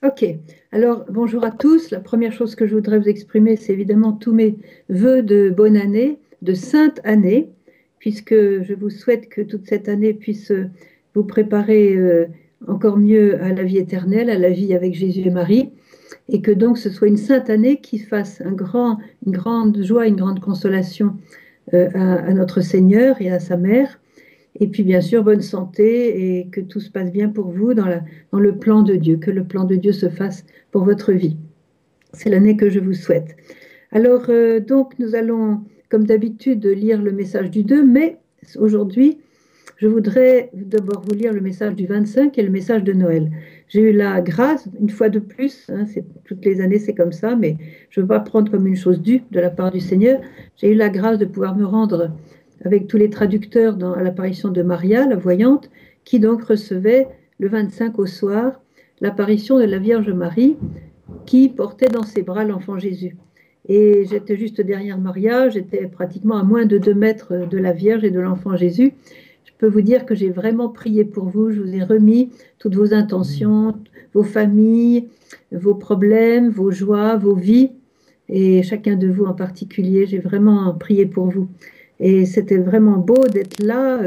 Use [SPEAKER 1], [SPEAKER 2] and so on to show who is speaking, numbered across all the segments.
[SPEAKER 1] Ok, alors bonjour à tous. La première chose que je voudrais vous exprimer, c'est évidemment tous mes vœux de bonne année, de sainte année, puisque je vous souhaite que toute cette année puisse vous préparer encore mieux à la vie éternelle, à la vie avec Jésus et Marie, et que donc ce soit une sainte année qui fasse une grande joie, une grande consolation à notre Seigneur et à sa mère. Et puis, bien sûr, bonne santé et que tout se passe bien pour vous dans le plan de Dieu, que le plan de Dieu se fasse pour votre vie. C'est l'année que je vous souhaite. Alors, donc, nous allons, comme d'habitude, lire le message du 2, mais aujourd'hui, je voudrais d'abord vous lire le message du 25 et le message de Noël. J'ai eu la grâce, une fois de plus, hein, toutes les années c'est comme ça, mais je ne veux pas prendre comme une chose due de la part du Seigneur. J'ai eu la grâce de pouvoir me rendre avec tous les traducteurs à l'apparition de Maria, la voyante, qui donc recevait le 25 au soir l'apparition de la Vierge Marie qui portait dans ses bras l'enfant Jésus. Et j'étais juste derrière Maria, j'étais pratiquement à moins de 2 mètres de la Vierge et de l'enfant Jésus. Je peux vous dire que j'ai vraiment prié pour vous, je vous ai remis toutes vos intentions, vos familles, vos problèmes, vos joies, vos vies, et chacun de vous en particulier, j'ai vraiment prié pour vous. Et c'était vraiment beau d'être là,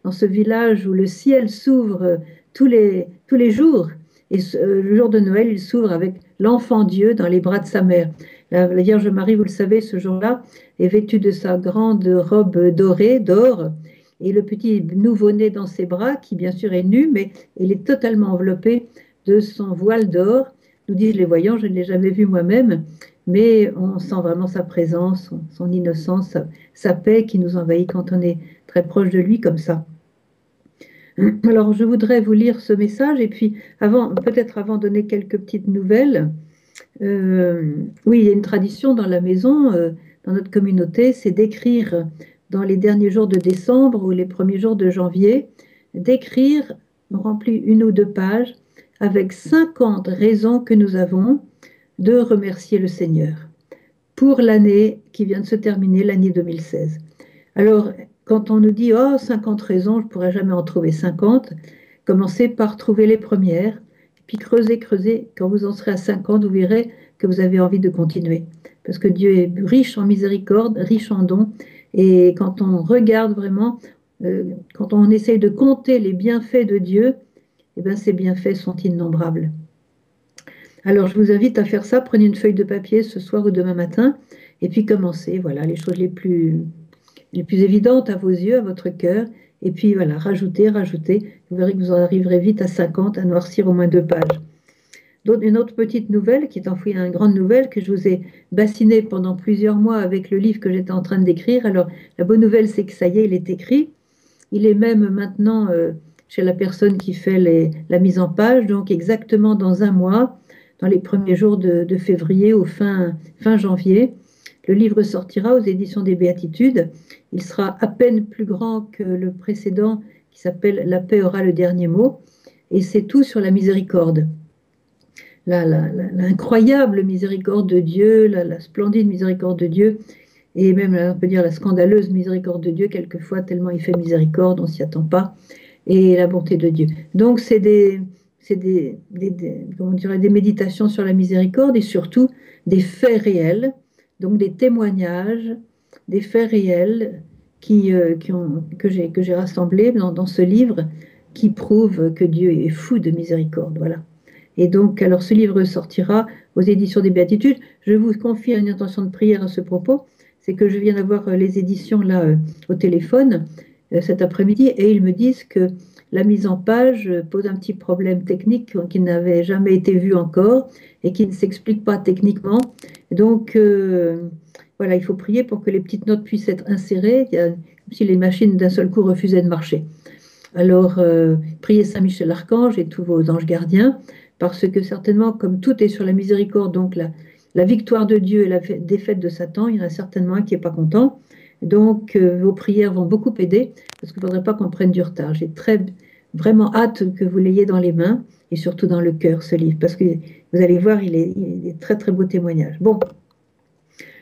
[SPEAKER 1] dans ce village où le ciel s'ouvre tous les jours. Et le jour de Noël, il s'ouvre avec l'enfant Dieu dans les bras de sa mère. La Vierge Marie, vous le savez, ce jour-là, est vêtue de sa grande robe dorée, d'or, et le petit nouveau-né dans ses bras, qui bien sûr est nu, mais il est totalement enveloppé de son voile d'or. Nous disent les voyants, je ne l'ai jamais vu moi-même, mais on sent vraiment sa présence, son innocence, sa paix qui nous envahit quand on est très proche de lui comme ça. Alors, je voudrais vous lire ce message et puis, peut-être avant de donner quelques petites nouvelles, oui, il y a une tradition dans la maison, dans notre communauté, c'est d'écrire dans les derniers jours de décembre ou les premiers jours de janvier, d'écrire, on remplit une ou deux pages avec 50 raisons que nous avons de remercier le Seigneur pour l'année qui vient de se terminer, l'année 2016. Alors, quand on nous dit, oh, 50 raisons, je ne pourrais jamais en trouver 50, commencez par trouver les premières, puis creusez, creusez. Quand vous en serez à 50, vous verrez que vous avez envie de continuer. Parce que Dieu est riche en miséricorde, riche en dons. Et quand on regarde vraiment, quand on essaye de compter les bienfaits de Dieu, eh bien, ces bienfaits sont innombrables. Alors, je vous invite à faire ça. Prenez une feuille de papier ce soir ou demain matin, et puis commencez. Voilà, les choses les plus évidentes à vos yeux, à votre cœur. Et puis voilà, rajoutez, rajoutez. Vous verrez que vous en arriverez vite à 50, à noircir au moins 2 pages. Donc, une autre petite nouvelle qui est enfouie dans une grande nouvelle que je vous ai bassinée pendant plusieurs mois avec le livre que j'étais en train d'écrire. Alors, la bonne nouvelle, c'est que ça y est, il est écrit. Il est même maintenant chez la personne qui fait la mise en page, donc exactement dans un mois, dans les premiers jours de février ou fin janvier. Le livre sortira aux éditions des Béatitudes. Il sera à peine plus grand que le précédent qui s'appelle La paix aura le dernier mot. Et c'est tout sur la miséricorde. L'incroyable miséricorde de Dieu, la splendide miséricorde de Dieu, et même, on peut dire, la scandaleuse miséricorde de Dieu, quelquefois, tellement il fait miséricorde, on ne s'y attend pas, et la bonté de Dieu. Donc, comment dirais, des méditations sur la miséricorde et surtout des faits réels, donc des témoignages, des faits réels que j'ai rassemblés dans ce livre qui prouvent que Dieu est fou de miséricorde. Voilà. Et donc, alors ce livre sortira aux éditions des Béatitudes. Je vous confie une intention de prière à ce propos, c'est que je viens d'avoir les éditions là au téléphone cet après-midi et ils me disent que la mise en page pose un petit problème technique qui n'avait jamais été vu encore et qui ne s'explique pas techniquement. Donc, voilà, il faut prier pour que les petites notes puissent être insérées, comme si les machines d'un seul coup refusaient de marcher. Alors, priez Saint Michel Archange et tous vos anges gardiens, parce que certainement, comme tout est sur la miséricorde, donc la victoire de Dieu et la défaite de Satan, il y en a certainement un qui n'est pas content. Donc, vos prières vont beaucoup aider, parce qu'il ne faudrait pas qu'on prenne du retard. J'ai vraiment hâte que vous l'ayez dans les mains, et surtout dans le cœur, ce livre, parce que vous allez voir, il est très, très beau témoignage. Bon,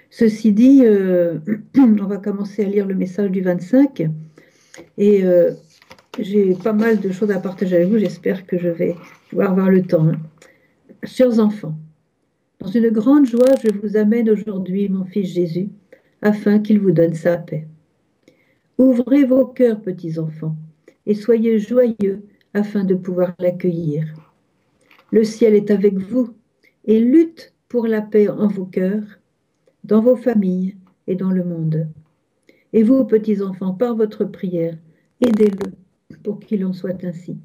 [SPEAKER 1] ceci dit, on va commencer à lire le message du 25, et j'ai pas mal de choses à partager avec vous. J'espère que je vais pouvoir avoir le temps. Hein. Chers enfants, dans une grande joie, je vous amène aujourd'hui mon fils Jésus, afin qu'il vous donne sa paix. Ouvrez vos cœurs, petits enfants, et soyez joyeux afin de pouvoir l'accueillir. Le ciel est avec vous et lutte pour la paix en vos cœurs, dans vos familles et dans le monde. Et vous, petits enfants, par votre prière, aidez-le pour qu'il en soit ainsi.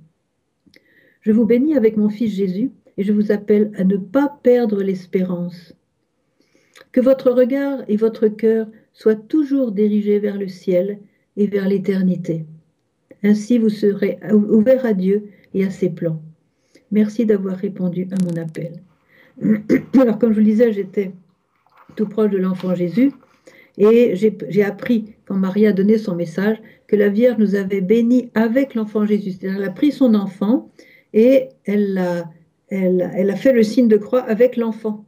[SPEAKER 1] Je vous bénis avec mon fils Jésus et je vous appelle à ne pas perdre l'espérance. Que votre regard et votre cœur soient toujours dirigés vers le ciel et vers l'éternité. Ainsi, vous serez ouverts à Dieu et à ses plans. Merci d'avoir répondu à mon appel. Alors, comme je vous le disais, j'étais tout proche de l'enfant Jésus et j'ai appris, quand Marie a donné son message, que la Vierge nous avait bénis avec l'enfant Jésus. C'est-à-dire, elle a pris son enfant et elle a fait le signe de croix avec l'enfant.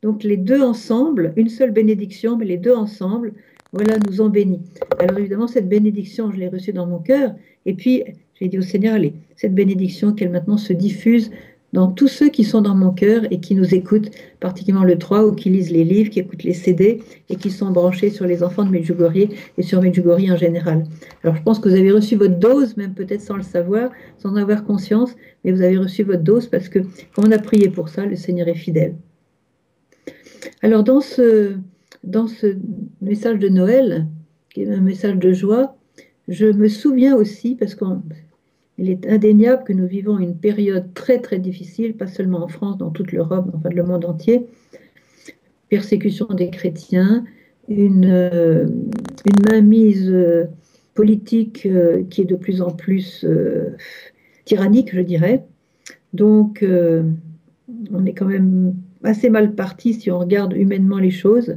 [SPEAKER 1] Donc les deux ensemble, une seule bénédiction, mais les deux ensemble, voilà, nous ont bénis. Alors évidemment, cette bénédiction, je l'ai reçue dans mon cœur, et puis j'ai dit au Seigneur, allez, cette bénédiction, qu'elle maintenant se diffuse dans tous ceux qui sont dans mon cœur et qui nous écoutent, particulièrement le 3, ou qui lisent les livres, qui écoutent les CD, et qui sont branchés sur les enfants de Medjugorje et sur Medjugorje en général. Alors je pense que vous avez reçu votre dose, même peut-être sans le savoir, sans en avoir conscience, mais vous avez reçu votre dose parce que, quand on a prié pour ça, le Seigneur est fidèle. Alors dans ce message de Noël, qui est un message de joie, je me souviens aussi, parce qu'il est indéniable que nous vivons une période très très difficile, pas seulement en France, dans toute l'Europe, enfin le monde entier, persécution des chrétiens, une mainmise politique qui est de plus en plus tyrannique, je dirais. Donc on est quand même assez mal parti si on regarde humainement les choses.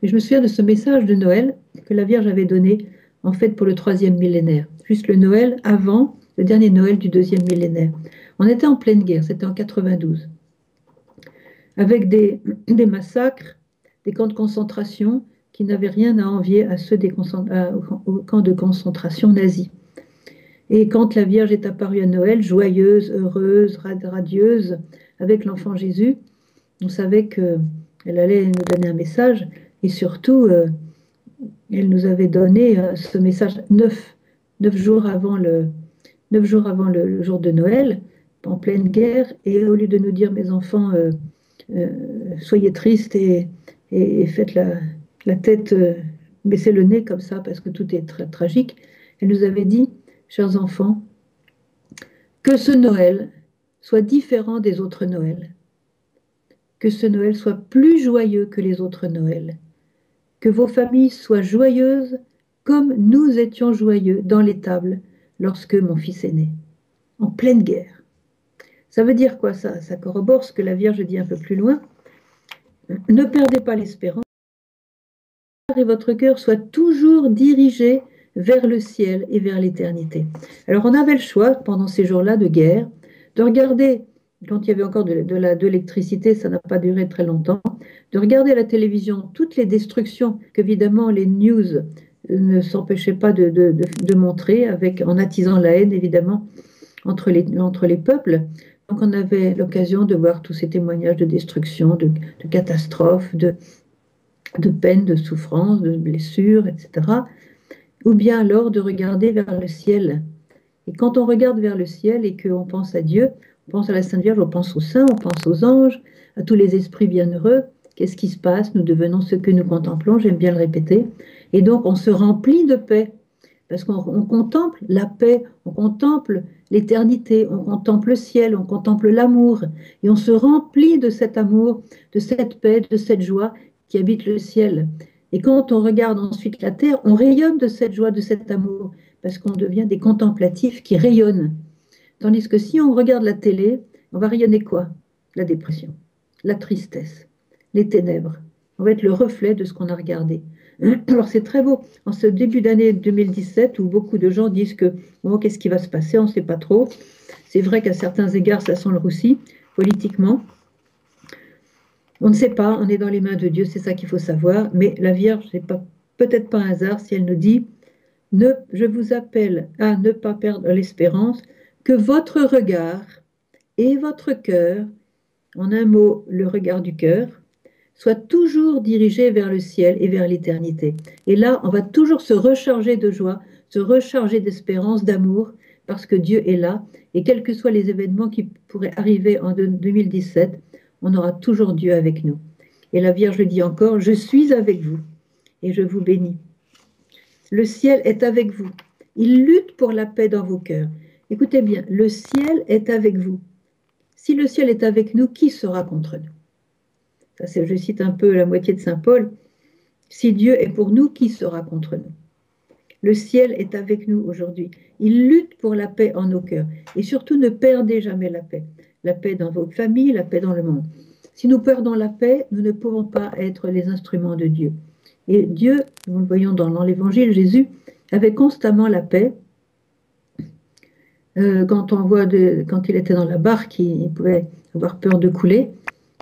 [SPEAKER 1] Mais je me souviens de ce message de Noël que la Vierge avait donné en fait pour le 3e millénaire, juste le Noël avant le dernier Noël du 2e millénaire. On était en pleine guerre, c'était en 92, avec des massacres, des camps de concentration qui n'avaient rien à envier à ceux aux camps de concentration nazis. Et quand la Vierge est apparue à Noël, joyeuse, heureuse, radieuse, avec l'enfant Jésus, on savait qu'elle allait nous donner un message, et surtout, elle nous avait donné ce message 9 jours avant le jour de Noël, en pleine guerre, et au lieu de nous dire, mes enfants, soyez tristes et faites la tête, baissez le nez comme ça, parce que tout est très tragique, elle nous avait dit, chers enfants, que ce Noël soit différent des autres Noëls, que ce Noël soit plus joyeux que les autres Noëls, que vos familles soient joyeuses comme nous étions joyeux dans l'étable lorsque mon fils est né, en pleine guerre. Ça veut dire quoi ça? Ça corrobore ce que la Vierge dit un peu plus loin. Ne perdez pas l'espérance et votre cœur soit toujours dirigé vers le ciel et vers l'éternité. Alors on avait le choix pendant ces jours-là de guerre de regarder, quand il y avait encore de l'électricité, ça n'a pas duré très longtemps, de regarder à la télévision toutes les destructions qu'évidemment les news ne s'empêchaient pas de montrer, en attisant la haine évidemment entre les peuples. Donc on avait l'occasion de voir tous ces témoignages de destruction, de catastrophes, de peine, de souffrance, de blessures, etc. Ou bien alors de regarder vers le ciel. Et quand on regarde vers le ciel et qu'on pense à Dieu, on pense à la Sainte Vierge, on pense aux saints, on pense aux anges, à tous les esprits bienheureux. Qu'est-ce qui se passe? Nous devenons ce que nous contemplons, j'aime bien le répéter. Et donc on se remplit de paix, parce qu'on contemple la paix, on contemple l'éternité, on contemple le ciel, on contemple l'amour, et on se remplit de cet amour, de cette paix, de cette joie qui habite le ciel. Et quand on regarde ensuite la terre, on rayonne de cette joie, de cet amour, parce qu'on devient des contemplatifs qui rayonnent. Tandis que si on regarde la télé, on va rayonner quoi? La dépression, la tristesse, les ténèbres. On va être le reflet de ce qu'on a regardé. Alors c'est très beau, en ce début d'année 2017, où beaucoup de gens disent que, bon, qu'est-ce qui va se passer? On ne sait pas trop. C'est vrai qu'à certains égards, ça sent le roussi, politiquement. On ne sait pas, on est dans les mains de Dieu, c'est ça qu'il faut savoir. Mais la Vierge, c'est peut-être pas un hasard si elle nous dit, je vous appelle à ne pas perdre l'espérance, que votre regard et votre cœur en un mot, le regard du cœur, soit toujours dirigé vers le ciel et vers l'éternité. Et là, on va toujours se recharger de joie, se recharger d'espérance, d'amour, parce que Dieu est là. Et quels que soient les événements qui pourraient arriver en 2017, on aura toujours Dieu avec nous. Et la Vierge dit encore, je suis avec vous et je vous bénis. Le ciel est avec vous. Il lutte pour la paix dans vos cœurs. Écoutez bien, le ciel est avec vous. Si le ciel est avec nous, qui sera contre nous? Ça, je cite un peu la moitié de Saint Paul. Si Dieu est pour nous, qui sera contre nous? Le ciel est avec nous aujourd'hui. Il lutte pour la paix en nos cœurs. Et surtout, ne perdez jamais la paix. La paix dans vos familles, la paix dans le monde. Si nous perdons la paix, nous ne pouvons pas être les instruments de Dieu. Et Dieu, nous le voyons dans l'Évangile, Jésus avait constamment la paix. Quand quand il était dans la barque, il pouvait avoir peur de couler.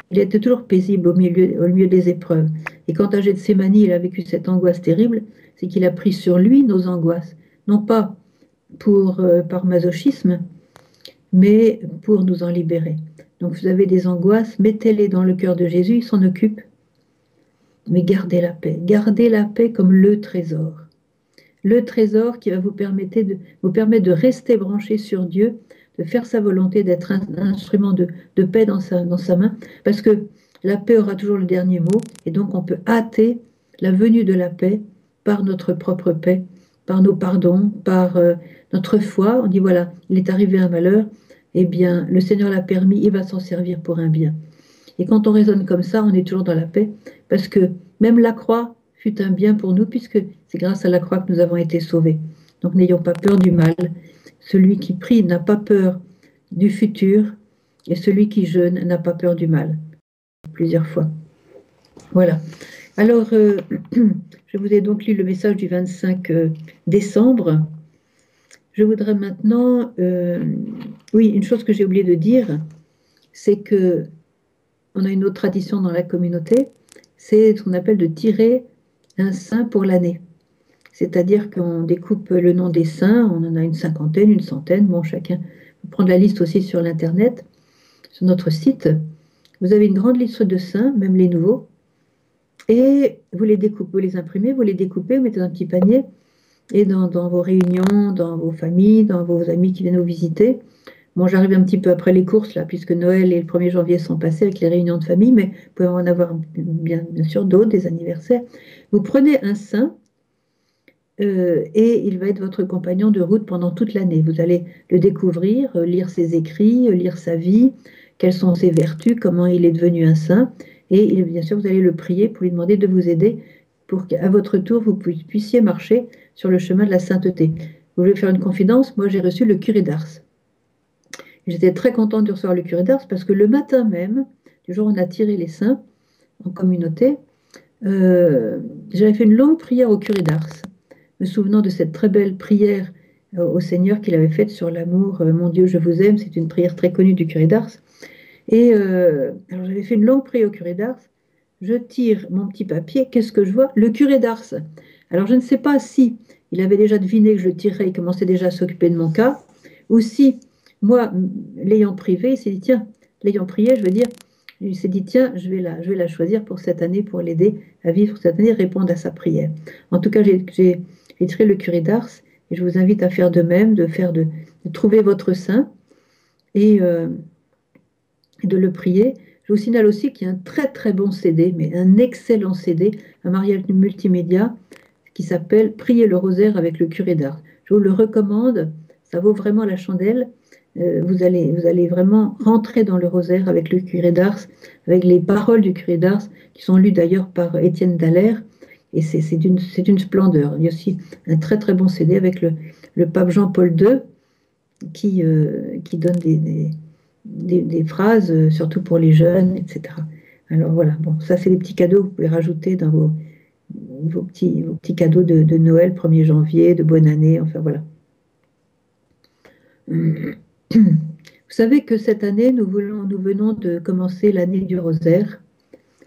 [SPEAKER 1] Il était toujours paisible au milieu des épreuves. Et quand à Gethsémani, il a vécu cette angoisse terrible, c'est qu'il a pris sur lui nos angoisses. Non pas par masochisme, mais pour nous en libérer. Donc vous avez des angoisses, mettez-les dans le cœur de Jésus, il s'en occupe. Mais gardez la paix. Gardez la paix comme le trésor. Le trésor qui va vous permettre de rester branché sur Dieu, de faire sa volonté, d'être un instrument de paix dans sa main, parce que la paix aura toujours le dernier mot, et donc on peut hâter la venue de la paix par notre propre paix, par nos pardons, par notre foi. On dit voilà, il est arrivé un malheur, eh bien le Seigneur l'a permis, il va s'en servir pour un bien. Et quand on raisonne comme ça, on est toujours dans la paix, parce que même la croix fut un bien pour nous, puisque c'est grâce à la croix que nous avons été sauvés. Donc n'ayons pas peur du mal. Celui qui prie n'a pas peur du futur, et celui qui jeûne n'a pas peur du mal. Plusieurs fois. Voilà. Alors, je vous ai donc lu le message du 25 décembre. Je voudrais maintenant... oui, une chose que j'ai oublié de dire, c'est que on a une autre tradition dans la communauté, c'est ce qu'on appelle de tirer un saint pour l'année. C'est-à-dire qu'on découpe le nom des saints, on en a une cinquantaine, une centaine, bon, chacun peut prendre la liste aussi sur l'Internet, sur notre site. Vous avez une grande liste de saints, même les nouveaux, et vous les découpez, vous les imprimez, vous les découpez, vous mettez dans un petit panier, et dans vos réunions, dans vos familles, dans vos amis qui viennent vous visiter. Bon, j'arrive un petit peu après les courses, là, puisque Noël et le 1er janvier sont passés avec les réunions de famille, mais vous pouvez en avoir bien sûr d'autres, des anniversaires. Vous prenez un saint, et il va être votre compagnon de route pendant toute l'année. Vous allez le découvrir, lire ses écrits, lire sa vie, quelles sont ses vertus, comment il est devenu un saint, et bien sûr, vous allez le prier pour lui demander de vous aider pour qu'à votre tour, vous puissiez marcher sur le chemin de la sainteté. Vous voulez faire une confidence? Moi, j'ai reçu le curé d'Ars. J'étais très contente de recevoir le curé d'Ars parce que le matin même, du jour où on a tiré les saints en communauté, j'avais fait une longue prière au curé d'Ars, me souvenant de cette très belle prière au Seigneur qu'il avait faite sur l'amour, mon Dieu, je vous aime. C'est une prière très connue du curé d'Ars. Et alors j'avais fait une longue prière au curé d'Ars. Je tire mon petit papier, qu'est-ce que je vois? Le curé d'Ars. Alors je ne sais pas si il avait déjà deviné que je le tirais, il commençait déjà à s'occuper de mon cas, ou si moi, l'ayant privé, il s'est dit, tiens, l'ayant prié, je veux dire, il s'est dit, tiens, je vais la choisir pour cette année, pour l'aider à vivre cette année, répondre à sa prière. En tout cas, j'ai tiré le curé d'Ars, et je vous invite à faire de même, de trouver votre saint, et de le prier. Je vous signale aussi qu'il y a un très très bon CD, mais un excellent CD, un mariage multimédia, qui s'appelle Prier le rosaire avec le curé d'Ars. Je vous le recommande, ça vaut vraiment la chandelle. Vous allez vraiment rentrer dans le rosaire avec le curé d'Ars, avec les paroles du curé d'Ars, qui sont lues d'ailleurs par Étienne Dallaire, et c'est d'une splendeur. Il y a aussi un très très bon CD avec le pape Jean-Paul II, qui donne des phrases, surtout pour les jeunes, etc. Alors voilà, bon, ça c'est des petits cadeaux que vous pouvez rajouter dans vos petits cadeaux de Noël, 1er janvier, de bonne année, enfin voilà. Vous savez que cette année, nous venons de commencer l'année du rosaire.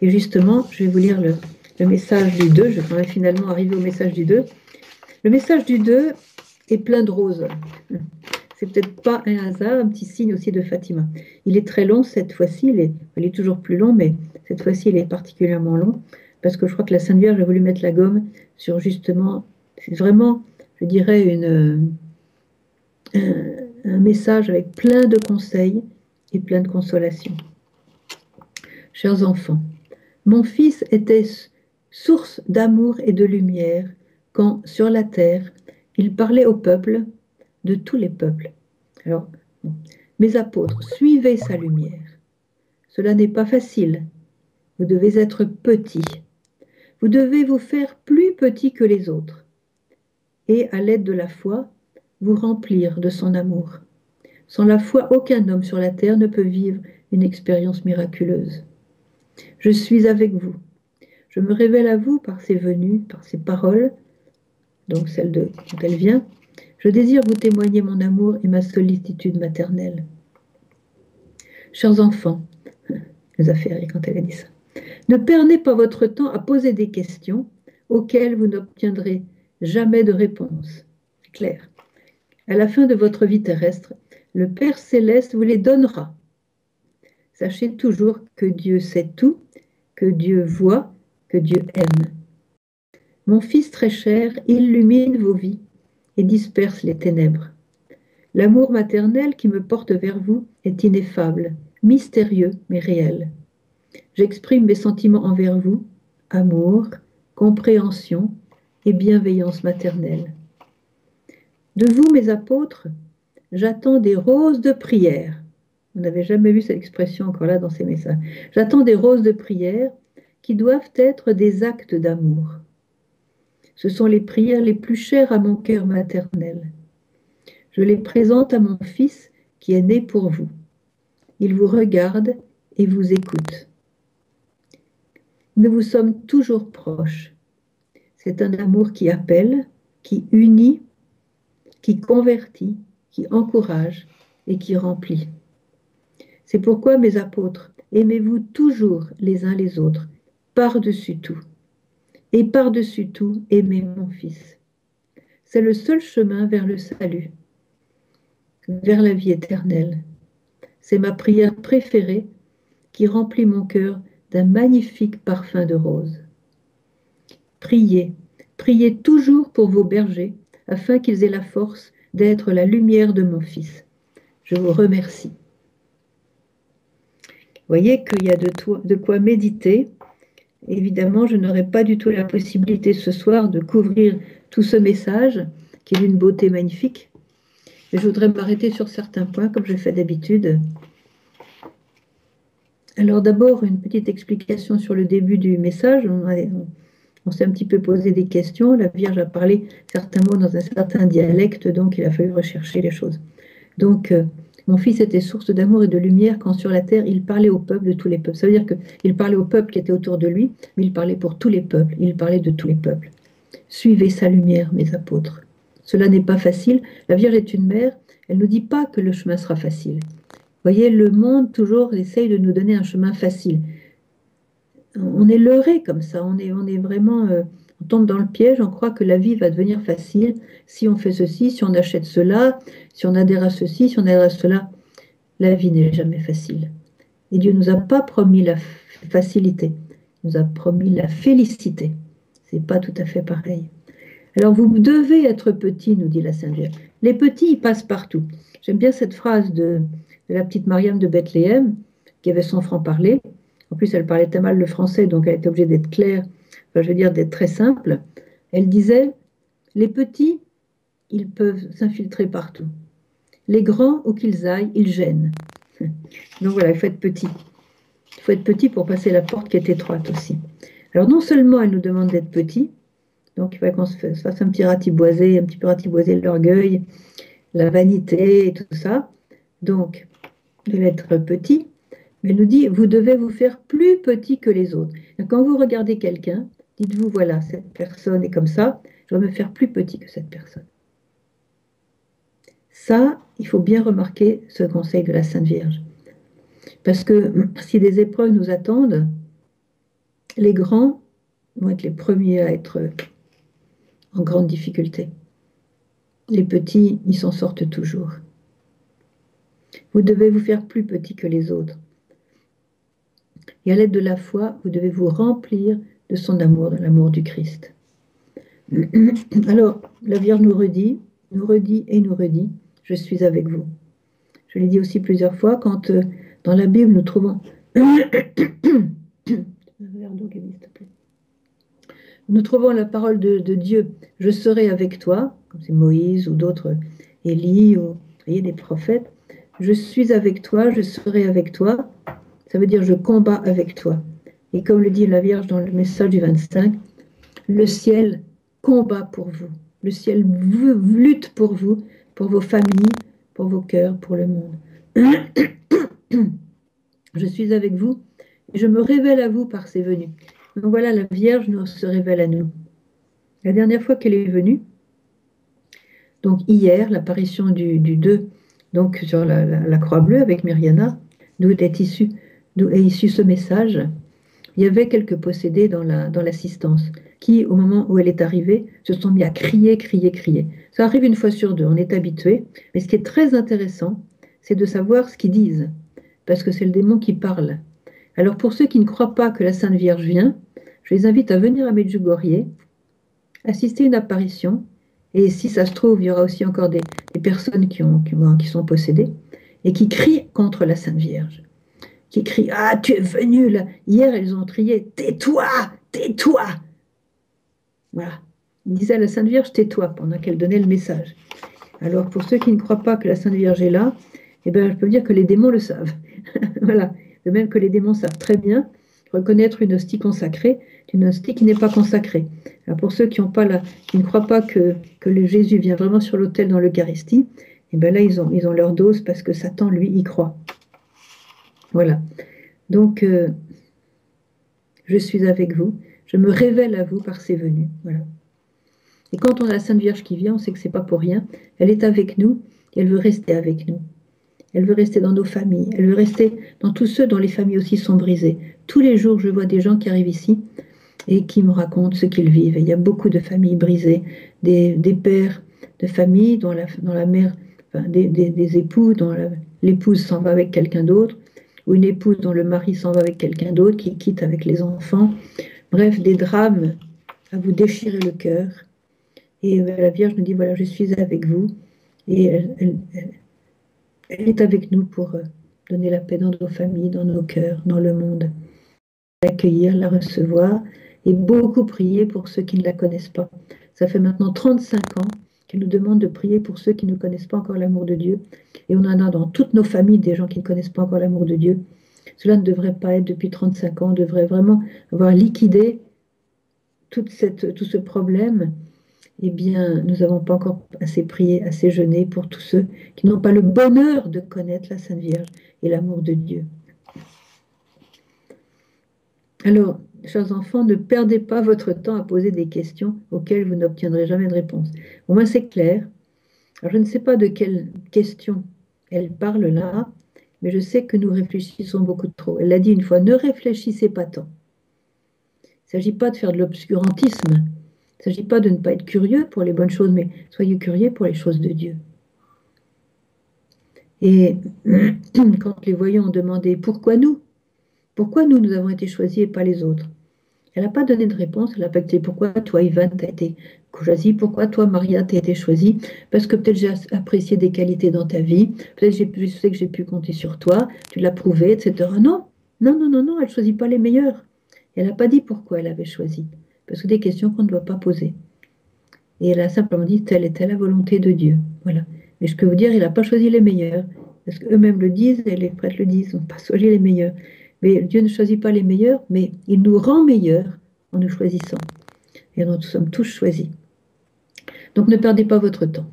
[SPEAKER 1] Et justement, je vais vous lire le message du 2. Je vais finalement arriver au message du 2. Le message du 2 est plein de roses. c'est peut-être pas un hasard, un petit signe aussi de Fatima. Il est très long cette fois-ci, il est toujours plus long, mais cette fois-ci, il est particulièrement long, parce que je crois que la Sainte Vierge a voulu mettre la gomme sur justement, c'est vraiment, je dirais, un message avec plein de conseils et plein de consolations. Chers enfants, mon fils était source d'amour et de lumière quand, sur la terre, il parlait au peuple, de tous les peuples. Alors, bon, mes apôtres, suivez sa lumière. Cela n'est pas facile. Vous devez être petits. Vous devez vous faire plus petit que les autres. Et, à l'aide de la foi, vous remplir de son amour. Sans la foi, aucun homme sur la terre ne peut vivre une expérience miraculeuse. Je suis avec vous. Je me révèle à vous par ses venues, par ses paroles, donc celle dont elle vient. Je désire vous témoigner mon amour et ma sollicitude maternelle. Chers enfants, elle nous a fait rire quand elle a dit ça, ne perdez pas votre temps à poser des questions auxquelles vous n'obtiendrez jamais de réponse. C'est clair. À la fin de votre vie terrestre, le Père céleste vous les donnera. Sachez toujours que Dieu sait tout, que Dieu voit, que Dieu aime. Mon fils très cher illumine vos vies et disperse les ténèbres. L'amour maternel qui me porte vers vous est ineffable, mystérieux mais réel. J'exprime mes sentiments envers vous, amour, compréhension et bienveillance maternelle. De vous, mes apôtres, j'attends des roses de prière. On n'avait jamais vu cette expression encore là dans ces messages. J'attends des roses de prière qui doivent être des actes d'amour. Ce sont les prières les plus chères à mon cœur maternel. Je les présente à mon fils qui est né pour vous. Il vous regarde et vous écoute. Nous vous sommes toujours proches. C'est un amour qui appelle, qui unit, qui convertit, qui encourage et qui remplit. C'est pourquoi, mes apôtres, aimez-vous toujours les uns les autres, par-dessus tout. Et par-dessus tout, aimez mon Fils. C'est le seul chemin vers le salut, vers la vie éternelle. C'est ma prière préférée qui remplit mon cœur d'un magnifique parfum de rose. Priez, priez toujours pour vos bergers, afin qu'ils aient la force d'être la lumière de mon Fils. Je vous remercie. Vous voyez qu'il y a de quoi méditer. Évidemment, je n'aurai pas du tout la possibilité ce soir de couvrir tout ce message, qui est d'une beauté magnifique. Mais je voudrais m'arrêter sur certains points, comme je fais d'habitude. Alors d'abord, une petite explication sur le début du message. On s'est un petit peu posé des questions. La Vierge a parlé certains mots dans un certain dialecte, donc il a fallu rechercher les choses. Donc, mon fils était source d'amour et de lumière quand sur la terre, il parlait au peuple de tous les peuples. Ça veut dire qu'il parlait au peuple qui était autour de lui, mais il parlait pour tous les peuples. Il parlait de tous les peuples. Suivez sa lumière, mes apôtres. Cela n'est pas facile. La Vierge est une mère. Elle ne nous dit pas que le chemin sera facile. Vous voyez, le monde toujours essaye de nous donner un chemin facile. On est leurré comme ça. On est vraiment... on tombe dans le piège, on croit que la vie va devenir facile si on fait ceci, si on achète cela, si on adhère à ceci, si on adhère à cela. La vie n'est jamais facile. Et Dieu ne nous a pas promis la facilité, il nous a promis la félicité. Ce n'est pas tout à fait pareil. Alors vous devez être petit, nous dit la Sainte Vierge. Les petits, ils passent partout. J'aime bien cette phrase de la petite Mariam de Bethléem, qui avait son franc-parler. En plus, elle parlait très mal le français, donc elle était obligée d'être claire, enfin, je veux dire d'être très simple. Elle disait, les petits, ils peuvent s'infiltrer partout. Les grands, où qu'ils aillent, ils gênent. Donc voilà, il faut être petit. Il faut être petit pour passer la porte qui est étroite aussi. Alors non seulement elle nous demande d'être petit, donc il faut qu'on se fasse un petit peu ratiboiser l'orgueil, la vanité et tout ça. Donc, de l'être petit, mais elle nous dit, vous devez vous faire plus petit que les autres. Donc, quand vous regardez quelqu'un, dites-vous, voilà, cette personne est comme ça, je dois me faire plus petit que cette personne. Ça, il faut bien remarquer ce conseil de la Sainte Vierge. Parce que si des épreuves nous attendent, les grands vont être les premiers à être en grande difficulté. Les petits, ils s'en sortent toujours. Vous devez vous faire plus petit que les autres. Et à l'aide de la foi, vous devez vous remplir de son amour, de l'amour du Christ. Alors, la Vierge nous redit et nous redit, je suis avec vous. Je l'ai dit aussi plusieurs fois, quand dans la Bible nous trouvons... Nous trouvons la parole de Dieu, je serai avec toi, comme c'est Moïse ou d'autres, Élie, ou voyez, des prophètes, je suis avec toi, je serai avec toi, ça veut dire je combats avec toi. Et comme le dit la Vierge dans le message du 25, le ciel combat pour vous, le ciel lutte pour vous, pour vos familles, pour vos cœurs, pour le monde. Je suis avec vous et je me révèle à vous par ses venues. Donc voilà, la Vierge se révèle à nous. La dernière fois qu'elle est venue, donc hier, l'apparition du 2, donc sur la croix bleue avec Myriana, d'où est issu ce message, il y avait quelques possédés dans l'assistance qui, au moment où elle est arrivée, se sont mis à crier, crier, crier. Ça arrive une fois sur deux, on est habitué, mais ce qui est très intéressant, c'est de savoir ce qu'ils disent, parce que c'est le démon qui parle. Alors pour ceux qui ne croient pas que la Sainte Vierge vient, je les invite à venir à Medjugorje, assister à une apparition, et si ça se trouve, il y aura aussi encore des personnes qui sont possédées, et qui crient contre la Sainte Vierge, qui crient « Ah, tu es venu là !» Hier, elles ont crié « Tais-toi, tais-toi !» Voilà. Ils disaient à la Sainte Vierge « Tais-toi » pendant qu'elle donnait le message. Alors pour ceux qui ne croient pas que la Sainte Vierge est là, eh bien, je peux dire que les démons le savent. Voilà. De même que les démons savent très bien reconnaître une hostie consacrée d'une hostie qui n'est pas consacrée. Alors pour ceux qui ne croient pas que le Jésus vient vraiment sur l'autel dans l'Eucharistie, eh bien là, ils ont leur dose parce que Satan, lui, y croit. Voilà. Donc, je suis avec vous, je me révèle à vous par ses venues. Voilà. Et quand on a la Sainte Vierge qui vient, on sait que c'est pas pour rien. Elle est avec nous, et elle veut rester avec nous. Elle veut rester dans nos familles, elle veut rester dans tous ceux dont les familles aussi sont brisées. Tous les jours, je vois des gens qui arrivent ici et qui me racontent ce qu'ils vivent. Et il y a beaucoup de familles brisées, des pères de famille dont la mère, enfin, des époux dont l'épouse s'en va avec quelqu'un d'autre, ou une épouse dont le mari s'en va avec quelqu'un d'autre, qui quitte avec les enfants. Bref, des drames à vous déchirer le cœur. Et la Vierge nous dit, voilà, je suis avec vous. Et elle est avec nous pour donner la paix dans nos familles, dans nos cœurs, dans le monde. L'accueillir, la recevoir et beaucoup prier pour ceux qui ne la connaissent pas. Ça fait maintenant 35 ans qu'elle nous demande de prier pour ceux qui ne connaissent pas encore l'amour de Dieu. Et on en a dans toutes nos familles des gens qui ne connaissent pas encore l'amour de Dieu. Cela ne devrait pas être depuis 35 ans. On devrait vraiment avoir liquidé tout ce problème. Eh bien, nous n'avons pas encore assez prié, assez jeûné pour tous ceux qui n'ont pas le bonheur de connaître la Sainte Vierge et l'amour de Dieu. Alors, chers enfants, ne perdez pas votre temps à poser des questions auxquelles vous n'obtiendrez jamais de réponse. Au moins, c'est clair. Alors, je ne sais pas de quelle question elle parle là, mais je sais que nous réfléchissons beaucoup trop. Elle l'a dit une fois, ne réfléchissez pas tant. Il ne s'agit pas de faire de l'obscurantisme. Il ne s'agit pas de ne pas être curieux pour les bonnes choses, mais soyez curieux pour les choses de Dieu. Et quand les voyants ont demandé pourquoi nous avons été choisis et pas les autres. Elle n'a pas donné de réponse, elle n'a pas dit pourquoi toi Ivan t'as été choisi, pourquoi toi Maria t'as été choisie, parce que peut-être j'ai apprécié des qualités dans ta vie, peut-être je sais que j'ai pu compter sur toi, tu l'as prouvé, etc. Non, elle ne choisit pas les meilleurs. Elle n'a pas dit pourquoi elle avait choisi, parce que des questions qu'on ne doit pas poser. Et elle a simplement dit telle est la volonté de Dieu. Voilà. Mais je peux vous dire, il n'a pas choisi les meilleurs, parce qu'eux-mêmes le disent et les prêtres le disent, on n'a pas choisi les meilleurs. Mais Dieu ne choisit pas les meilleurs, mais il nous rend meilleurs en nous choisissant. Et nous sommes tous choisis. Donc ne perdez pas votre temps.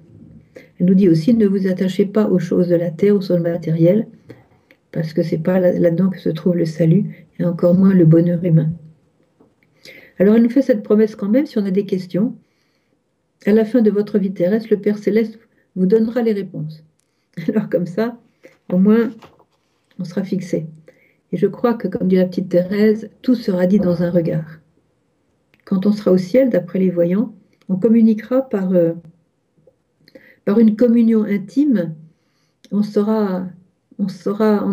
[SPEAKER 1] Elle nous dit aussi, ne vous attachez pas aux choses de la terre, aux choses matérielles, parce que ce n'est pas là-dedans que se trouve le salut, et encore moins le bonheur humain. Alors elle nous fait cette promesse quand même, si on a des questions. À la fin de votre vie terrestre, le Père Céleste vous donnera les réponses. Alors comme ça, au moins, on sera fixé. Et je crois que, comme dit la petite Thérèse, tout sera dit dans un regard. Quand on sera au ciel, d'après les voyants, on communiquera par une communion intime. On saura on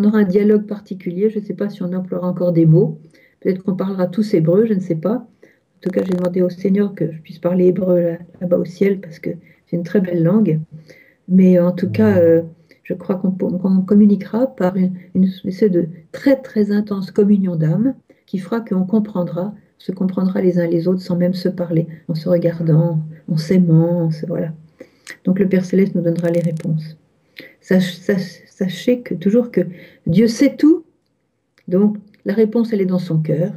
[SPEAKER 1] aura un dialogue particulier. Je ne sais pas si on emploiera encore des mots. Peut-être qu'on parlera tous hébreu, je ne sais pas. En tout cas, j'ai demandé au Seigneur que je puisse parler hébreu là-bas au ciel parce que c'est une très belle langue. Mais en tout cas, je crois qu'on communiquera par une espèce de très très intense communion d'âme qui fera qu'on comprendra, se comprendra les uns les autres sans même se parler, en se regardant, en s'aimant, voilà. Donc le Père Céleste nous donnera les réponses. Sachez que toujours que Dieu sait tout, donc la réponse elle est dans son cœur,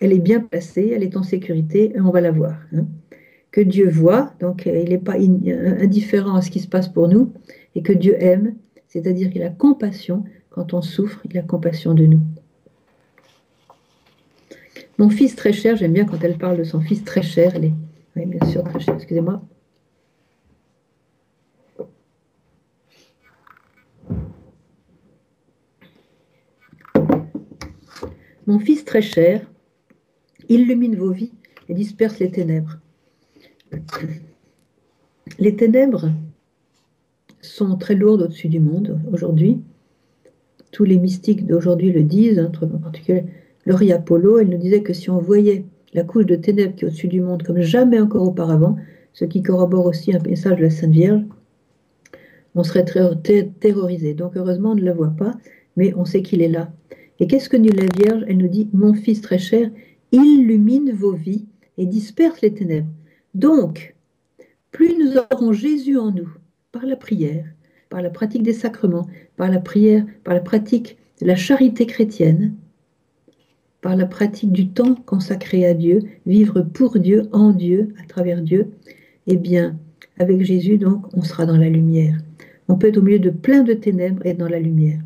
[SPEAKER 1] elle est bien placée, elle est en sécurité et on va la voir. Hein. Que Dieu voit, donc il n'est pas indifférent à ce qui se passe pour nous, et que Dieu aime, c'est-à-dire qu'il a compassion, quand on souffre, il a compassion de nous. Mon fils très cher, j'aime bien quand elle parle de son fils très cher, oui, bien sûr, très cher, excusez-moi. Mon fils très cher, illumine vos vies et disperse les ténèbres. Les ténèbres sont très lourdes au-dessus du monde aujourd'hui. Tous les mystiques d'aujourd'hui le disent, en particulier Laurie Apollo, elle nous disait que si on voyait la couche de ténèbres qui est au-dessus du monde comme jamais encore auparavant, ce qui corrobore aussi un message de la Sainte Vierge, on serait terrorisé. Donc heureusement, on ne le voit pas, mais on sait qu'il est là. Et qu'est-ce que nous dit la Vierge? Elle nous dit, mon fils très cher, illumine vos vies et disperse les ténèbres. Donc, plus nous aurons Jésus en nous, par la prière, par la pratique des sacrements, par la prière, par la pratique de la charité chrétienne, par la pratique du temps consacré à Dieu, vivre pour Dieu, en Dieu, à travers Dieu, eh bien, avec Jésus, donc, on sera dans la lumière. On peut être au milieu de plein de ténèbres et dans la lumière.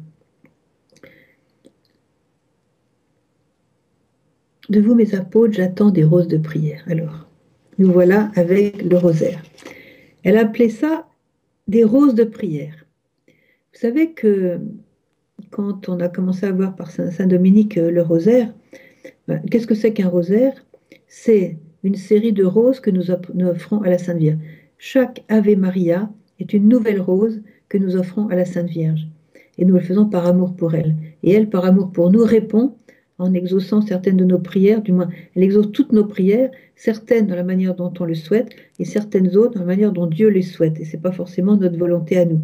[SPEAKER 1] De vous, mes apôtres, j'attends des roses de prière. Alors, nous voilà avec le rosaire. Elle appelait ça des roses de prière. Vous savez que quand on a commencé à voir par Saint Dominique le rosaire, qu'est-ce que c'est qu'un rosaire? C'est une série de roses que nous offrons à la Sainte Vierge. Chaque Ave Maria est une nouvelle rose que nous offrons à la Sainte Vierge. Et nous le faisons par amour pour elle. Et elle, par amour pour nous, répond en exaucant certaines de nos prières, du moins, elle exauce toutes nos prières, certaines dans la manière dont on le souhaite, et certaines autres dans la manière dont Dieu les souhaite. Et ce n'est pas forcément notre volonté à nous.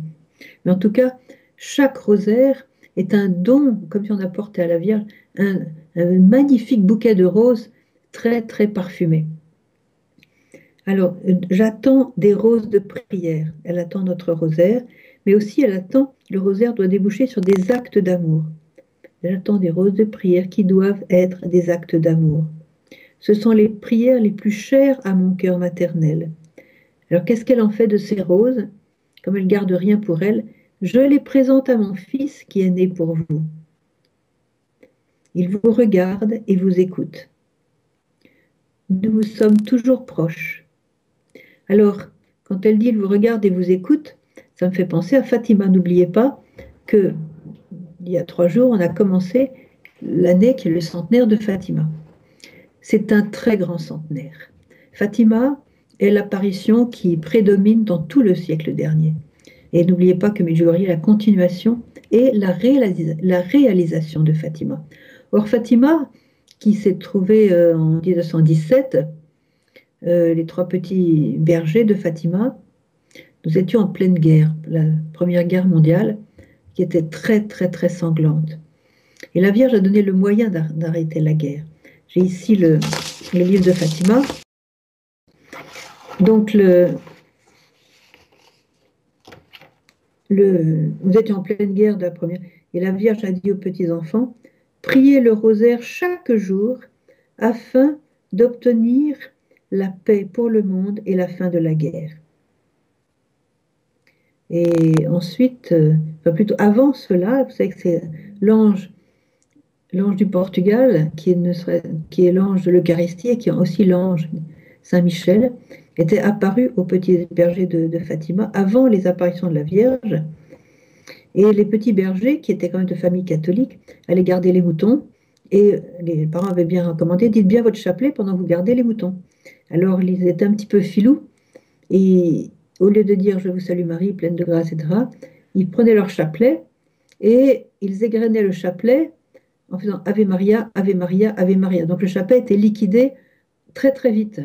[SPEAKER 1] Mais en tout cas, chaque rosaire est un don, comme si on apportait à la Vierge un magnifique bouquet de roses très, très parfumé. Alors, j'attends des roses de prière. Elle attend notre rosaire, mais aussi elle attend, le rosaire doit déboucher sur des actes d'amour. J'attends des roses de prière qui doivent être des actes d'amour. Ce sont les prières les plus chères à mon cœur maternel. Alors, qu'est-ce qu'elle en fait de ces roses? Comme elle garde rien pour elle, je les présente à mon fils qui est né pour vous. Il vous regarde et vous écoute. Nous sommes toujours proches. Alors, quand elle dit « il vous regarde et vous écoute », ça me fait penser à Fatima. N'oubliez pas que il y a 3 jours, on a commencé l'année qui est le centenaire de Fatima. C'est un très grand centenaire. Fatima est l'apparition qui prédomine dans tout le siècle dernier. Et n'oubliez pas que Medjugorje est la continuation et la réalisation de Fatima. Or, Fatima, qui s'est trouvée en 1917, les 3 petits bergers de Fatima, nous étions en pleine guerre, la Première Guerre mondiale, qui était très, très, très sanglante. Et la Vierge a donné le moyen d'arrêter la guerre. J'ai ici le livre de Fatima. Donc, vous étiez en pleine guerre de la première, et la Vierge a dit aux petits-enfants, priez le rosaire chaque jour afin d'obtenir la paix pour le monde et la fin de la guerre. Et ensuite, plutôt avant cela, vous savez que c'est l'ange du Portugal, qui est l'ange de l'Eucharistie et qui est aussi l'ange Saint-Michel, était apparu aux petits bergers de Fatima avant les apparitions de la Vierge. Et les petits bergers, qui étaient quand même de famille catholique, allaient garder les moutons. Et les parents avaient bien recommandé, dites bien votre chapelet pendant que vous gardez les moutons. Alors, ils étaient un petit peu filous. Et au lieu de dire « Je vous salue Marie, pleine de grâce », etc., ils prenaient leur chapelet et ils égrenaient le chapelet en faisant Ave Maria, Ave Maria, Ave Maria. Donc le chapelet était liquidé très très vite.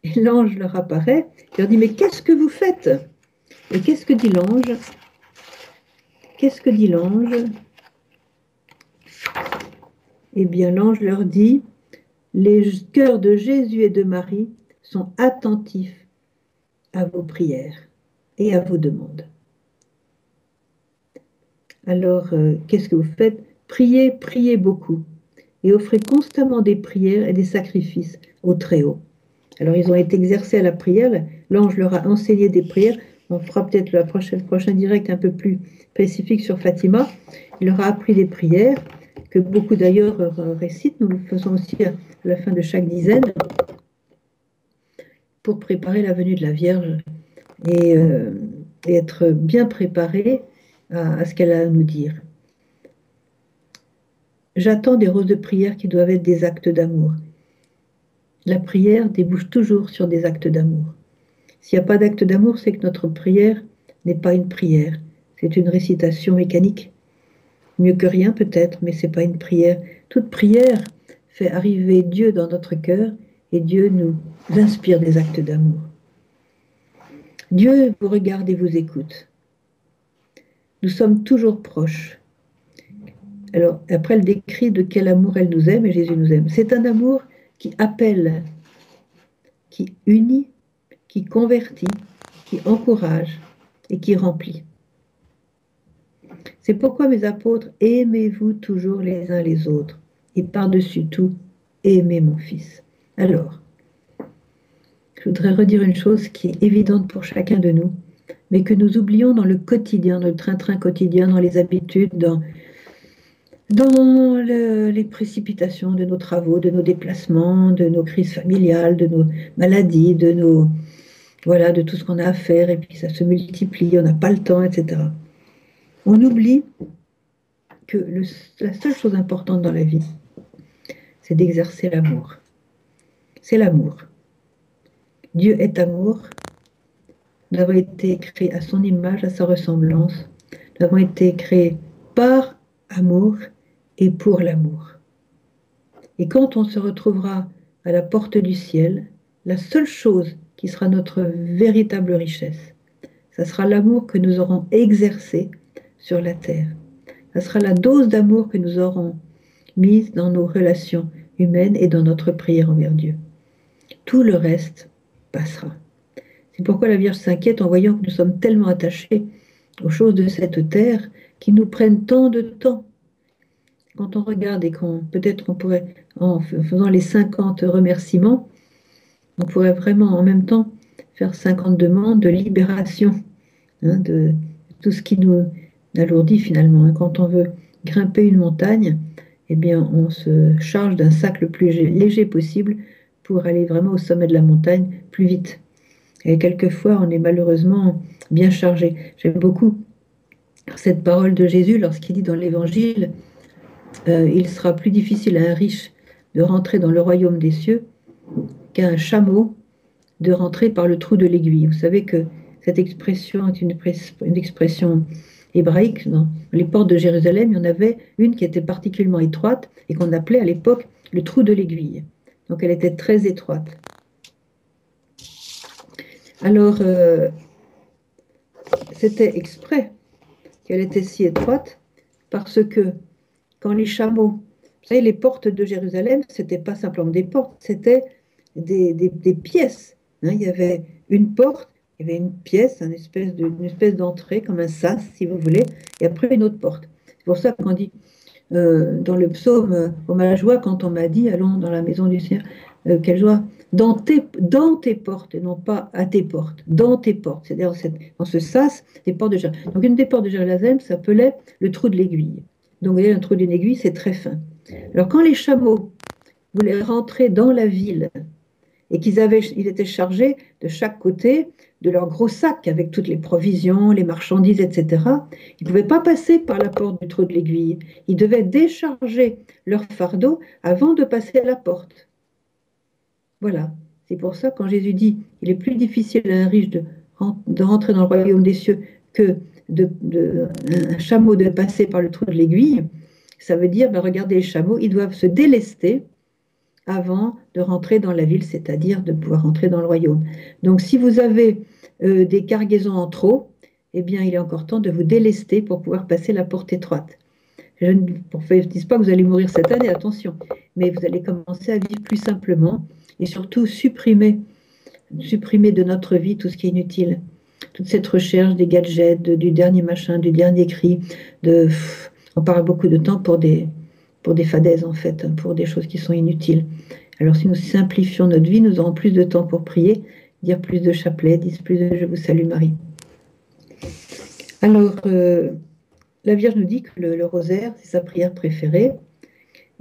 [SPEAKER 1] Et l'ange leur apparaît, il leur dit, mais qu'est-ce que vous faites? Et qu'est-ce que dit l'ange? Qu'est-ce que dit l'ange? Eh bien, l'ange leur dit, les cœurs de Jésus et de Marie sont attentifs à vos prières et à vos demandes. Alors, qu'est-ce que vous faites? Priez, priez beaucoup et offrez constamment des prières et des sacrifices au Très-Haut. Alors, ils ont été exercés à la prière. L'ange leur a enseigné des prières. On fera peut-être le prochain direct un peu plus spécifique sur Fatima. Il leur a appris des prières que beaucoup d'ailleurs récitent. Nous le faisons aussi à la fin de chaque dizaine pour préparer la venue de la Vierge et, et être bien préparé à ce qu'elle a à nous dire. J'attends des roses de prière qui doivent être des actes d'amour. La prière débouche toujours sur des actes d'amour. S'il n'y a pas d'acte d'amour, c'est que notre prière n'est pas une prière. C'est une récitation mécanique. Mieux que rien peut-être, mais ce n'est pas une prière. Toute prière fait arriver Dieu dans notre cœur et Dieu nous inspire des actes d'amour. Dieu vous regarde et vous écoute. Nous sommes toujours proches. Alors, après, elle décrit de quel amour elle nous aime et Jésus nous aime. C'est un amour qui appelle, qui unit, qui convertit, qui encourage et qui remplit. C'est pourquoi, mes apôtres, aimez-vous toujours les uns les autres et par-dessus tout, aimez mon Fils. Alors, je voudrais redire une chose qui est évidente pour chacun de nous, mais que nous oublions dans le quotidien, dans le train-train quotidien, dans les habitudes, dans les précipitations de nos travaux, de nos déplacements, de nos crises familiales, de nos maladies, voilà, de tout ce qu'on a à faire, et puis ça se multiplie, on n'a pas le temps, etc. On oublie que la seule chose importante dans la vie, c'est d'exercer l'amour. C'est l'amour. Dieu est amour. Nous avons été créés à son image, à sa ressemblance. Nous avons été créés par amour et pour l'amour. Et quand on se retrouvera à la porte du ciel, la seule chose qui sera notre véritable richesse, ça sera l'amour que nous aurons exercé sur la terre. Ça sera la dose d'amour que nous aurons mise dans nos relations humaines et dans notre prière envers Dieu. Tout le reste passera. C'est pourquoi la Vierge s'inquiète en voyant que nous sommes tellement attachés aux choses de cette terre qui nous prennent tant de temps. Quand on regarde et peut-être on pourrait, en faisant les 50 remerciements, on pourrait vraiment en même temps faire 50 demandes de libération de tout ce qui nous alourdit finalement. Quand on veut grimper une montagne, eh bien, on se charge d'un sac le plus léger possible pour aller vraiment au sommet de la montagne plus vite. Et quelquefois, on est malheureusement bien chargé. J'aime beaucoup cette parole de Jésus lorsqu'il dit dans l'Évangile, il sera plus difficile à un riche de rentrer dans le royaume des cieux qu'à un chameau de rentrer par le trou de l'aiguille. Vous savez que cette expression est une expression hébraïque. Dans les portes de Jérusalem, il y en avait une qui était particulièrement étroite et qu'on appelait à l'époque le trou de l'aiguille. Donc elle était très étroite. Alors, c'était exprès qu'elle était si étroite parce que quand les chameaux, vous savez, les portes de Jérusalem, ce n'était pas simplement des portes, c'était des pièces. Il y avait une porte, il y avait une pièce, une espèce d'entrée, comme un sas, si vous voulez, et après une autre porte. C'est pour ça qu'on dit dans le psaume, ô ma joie, quand on m'a dit, allons dans la maison du Seigneur, quelle joie, dans tes portes, et non pas à tes portes, dans tes portes, c'est-à-dire dans ce sas des portes de Jérusalem. Donc une des portes de Jérusalem s'appelait le trou de l'aiguille. Donc vous voyez, un trou d'une aiguille, c'est très fin. Alors quand les chameaux voulaient rentrer dans la ville, et ils étaient chargés de chaque côté de leur gros sac avec toutes les provisions, les marchandises, etc. Ils ne pouvaient pas passer par la porte du trou de l'aiguille. Ils devaient décharger leur fardeau avant de passer à la porte. Voilà. C'est pour ça quand Jésus dit il est plus difficile à un riche de rentrer dans le royaume des cieux que un chameau de passer par le trou de l'aiguille, ça veut dire, ben, regardez les chameaux, ils doivent se délester avant de rentrer dans la ville, c'est-à-dire de pouvoir rentrer dans le royaume. Donc si vous avez des cargaisons en trop, eh bien il est encore temps de vous délester pour pouvoir passer la porte étroite. Je ne dis pas que vous allez mourir cette année, attention, mais vous allez commencer à vivre plus simplement et surtout supprimer de notre vie tout ce qui est inutile. Toute cette recherche des gadgets, du dernier machin, du dernier cri, on parle beaucoup de temps pour des fadaises en fait, pour des choses qui sont inutiles. Alors si nous simplifions notre vie, nous aurons plus de temps pour prier, dire plus de chapelets, dire plus de Je vous salue Marie. Alors, la Vierge nous dit que le rosaire, c'est sa prière préférée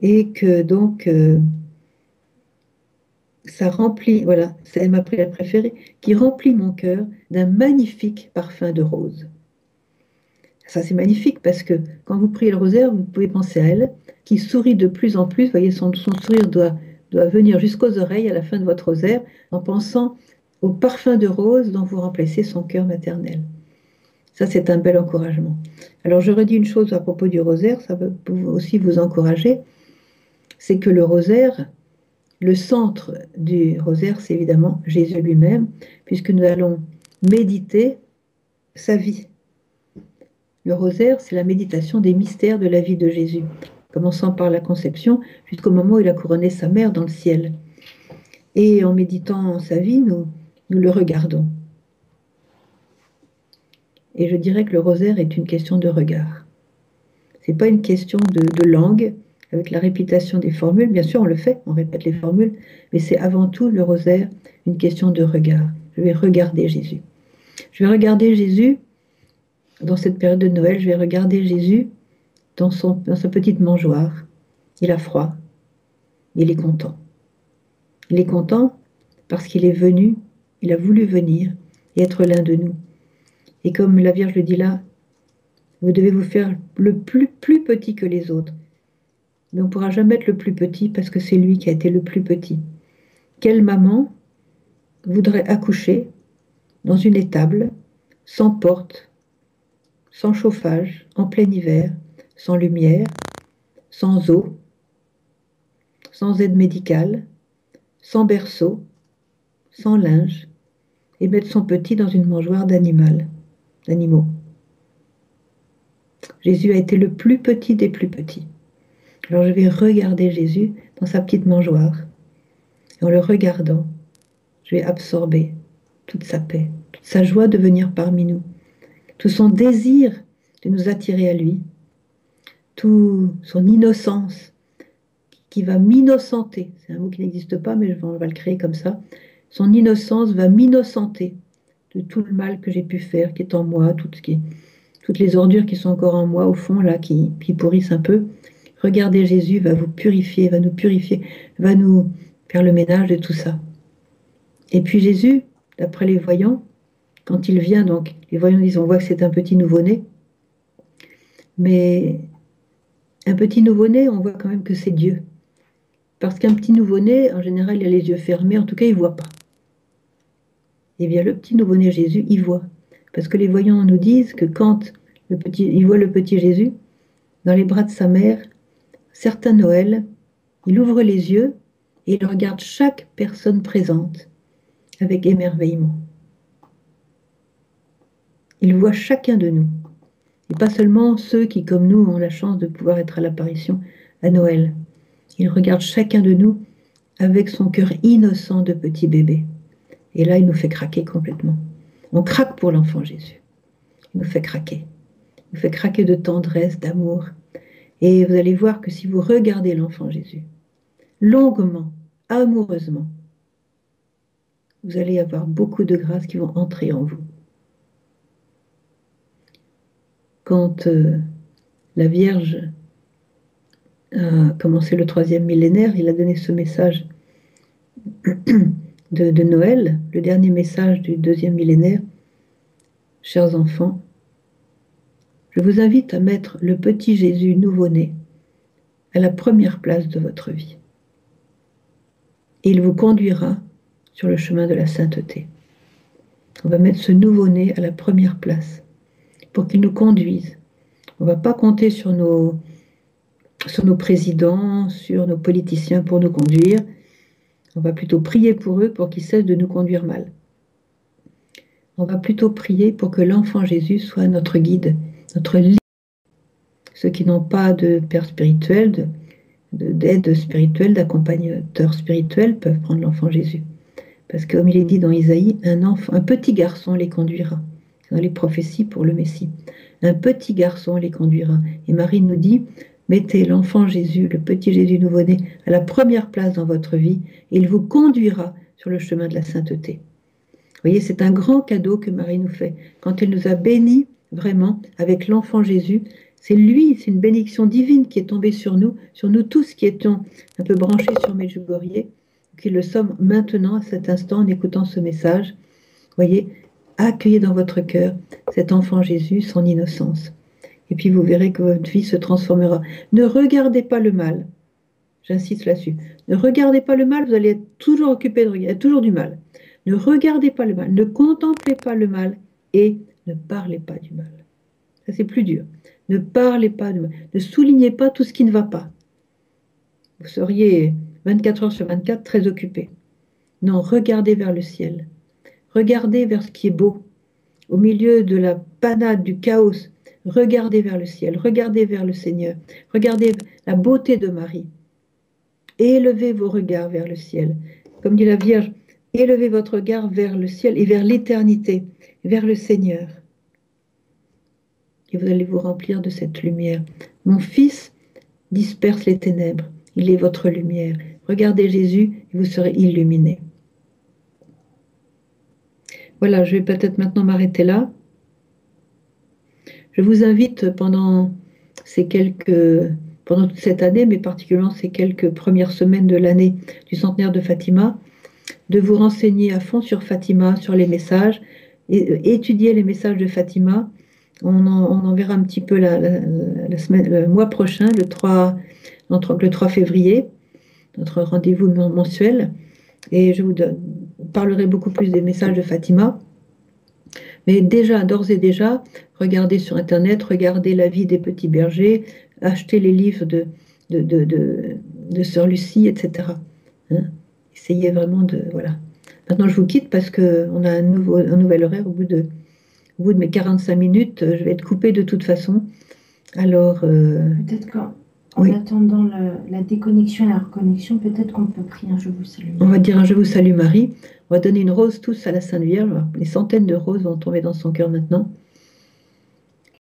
[SPEAKER 1] et que donc ça remplit, voilà, c'est ma prière préférée, qui remplit mon cœur d'un magnifique parfum de rose. Ça, c'est magnifique parce que quand vous priez le rosaire, vous pouvez penser à elle, qui sourit de plus en plus. Vous voyez, son sourire doit venir jusqu'aux oreilles à la fin de votre rosaire en pensant au parfum de rose dont vous remplacez son cœur maternel. Ça, c'est un bel encouragement. Alors, je redis une chose à propos du rosaire, ça va aussi vous encourager, c'est que le rosaire, le centre du rosaire, c'est évidemment Jésus lui-même, puisque nous allons méditer sa vie. Le rosaire, c'est la méditation des mystères de la vie de Jésus, commençant par la conception jusqu'au moment où il a couronné sa mère dans le ciel. Et en méditant sa vie, nous le regardons. Et je dirais que le rosaire est une question de regard. Ce n'est pas une question de langue, avec la répétition des formules. Bien sûr, on le fait, on répète les formules, mais c'est avant tout le rosaire une question de regard. Je vais regarder Jésus. Je vais regarder Jésus dans cette période de Noël, je vais regarder Jésus dans sa petite mangeoire. Il a froid, il est content. Il est content parce qu'il est venu, il a voulu venir et être l'un de nous. Et comme la Vierge le dit là, vous devez vous faire le plus petit que les autres. Mais on ne pourra jamais être le plus petit parce que c'est lui qui a été le plus petit. Quelle maman voudrait accoucher dans une étable, sans porte, sans chauffage, en plein hiver, sans lumière, sans eau, sans aide médicale, sans berceau, sans linge, et mettre son petit dans une mangeoire d'animaux. Jésus a été le plus petit des plus petits. Alors je vais regarder Jésus dans sa petite mangeoire. Et en le regardant, je vais absorber toute sa paix, toute sa joie de venir parmi nous, tout son désir de nous attirer à lui, toute son innocence qui va m'innocenter. C'est un mot qui n'existe pas, mais on va le créer comme ça. Son innocence va m'innocenter de tout le mal que j'ai pu faire, qui est en moi, toutes les ordures qui sont encore en moi, au fond, là, qui pourrissent un peu. Regardez, Jésus va vous purifier, va nous purifier, va nous faire le ménage de tout ça. Et puis Jésus, d'après les voyants, quand il vient, donc, les voyants disent, on voit que c'est un petit nouveau-né, mais un petit nouveau-né, on voit quand même que c'est Dieu. Parce qu'un petit nouveau-né, en général, il a les yeux fermés, en tout cas, il ne voit pas. Eh bien, le petit nouveau-né Jésus, il voit. Parce que les voyants nous disent que quand il voit le petit Jésus, dans les bras de sa mère, certain Noël, il ouvre les yeux et il regarde chaque personne présente avec émerveillement. Il voit chacun de nous. Et pas seulement ceux qui, comme nous, ont la chance de pouvoir être à l'apparition à Noël. Il regarde chacun de nous avec son cœur innocent de petit bébé. Et là, il nous fait craquer complètement. On craque pour l'enfant Jésus. Il nous fait craquer. Il nous fait craquer de tendresse, d'amour. Et vous allez voir que si vous regardez l'enfant Jésus, longuement, amoureusement, vous allez avoir beaucoup de grâces qui vont entrer en vous. Quand la Vierge a commencé le 3e millénaire, il a donné ce message de Noël, le dernier message du 2e millénaire. Chers enfants, je vous invite à mettre le petit Jésus nouveau-né à la première place de votre vie. Et il vous conduira sur le chemin de la sainteté. On va mettre ce nouveau-né à la première place pour qu'il nous conduise. On ne va pas compter sur nos présidents, sur nos politiciens pour nous conduire. On va plutôt prier pour eux pour qu'ils cessent de nous conduire mal. On va plutôt prier pour que l'enfant Jésus soit notre guide, notre leader. Ceux qui n'ont pas de père spirituel, d'aide spirituelle, d'accompagnateur spirituel peuvent prendre l'enfant Jésus. Parce que, comme il est dit dans Isaïe, un petit garçon les conduira. Dans les prophéties pour le Messie. Un petit garçon les conduira. Et Marie nous dit, mettez l'enfant Jésus, le petit Jésus nouveau-né, à la première place dans votre vie, et il vous conduira sur le chemin de la sainteté. Vous voyez, c'est un grand cadeau que Marie nous fait. Quand elle nous a bénis, vraiment, avec l'enfant Jésus, c'est lui, c'est une bénédiction divine qui est tombée sur nous tous qui étions un peu branchés sur Medjugorje, qui le sommes maintenant, à cet instant, en écoutant ce message. Vous voyez, accueillez dans votre cœur cet enfant Jésus, son innocence. Et puis vous verrez que votre vie se transformera. Ne regardez pas le mal. J'insiste là-dessus. Ne regardez pas le mal, vous allez être toujours occupé de regarder. Il y a toujours du mal. Ne regardez pas le mal, ne contemplez pas le mal et ne parlez pas du mal. Ça, c'est plus dur. Ne parlez pas du mal. Ne soulignez pas tout ce qui ne va pas. Vous seriez 24 heures sur 24 très occupé. Non, regardez vers le ciel. Regardez vers ce qui est beau. Au milieu de la panade, du chaos, regardez vers le ciel, regardez vers le Seigneur, regardez la beauté de Marie. Élevez vos regards vers le ciel. Comme dit la Vierge, élevez votre regard vers le ciel et vers l'éternité, vers le Seigneur. Et vous allez vous remplir de cette lumière. Mon fils disperse les ténèbres, il est votre lumière. Regardez Jésus et vous serez illuminés. Voilà, je vais peut-être maintenant m'arrêter là. Je vous invite pendant toute cette année, mais particulièrement ces quelques premières semaines de l'année du centenaire de Fatima, de vous renseigner à fond sur Fatima, sur les messages, et étudier les messages de Fatima. On en verra un petit peu le mois prochain, le 3 février, notre rendez-vous mensuel, et je vous parlerai beaucoup plus des messages de Fatima. Mais déjà, d'ores et déjà, regardez sur Internet, regardez la vie des petits bergers, achetez les livres de Sœur Lucie, etc. Hein, essayez vraiment de... Voilà. Maintenant, je vous quitte parce qu'on a un nouvel horaire. Au bout de mes 45 minutes, je vais être coupée de toute façon. Alors...
[SPEAKER 2] Peut-être qu'en attendant la déconnexion et la reconnexion, peut-être qu'on peut prier un Je vous salue.
[SPEAKER 1] On va dire un Je vous salue Marie. On va donner une rose tous à la Sainte Vierge. Les centaines de roses vont tomber dans son cœur maintenant.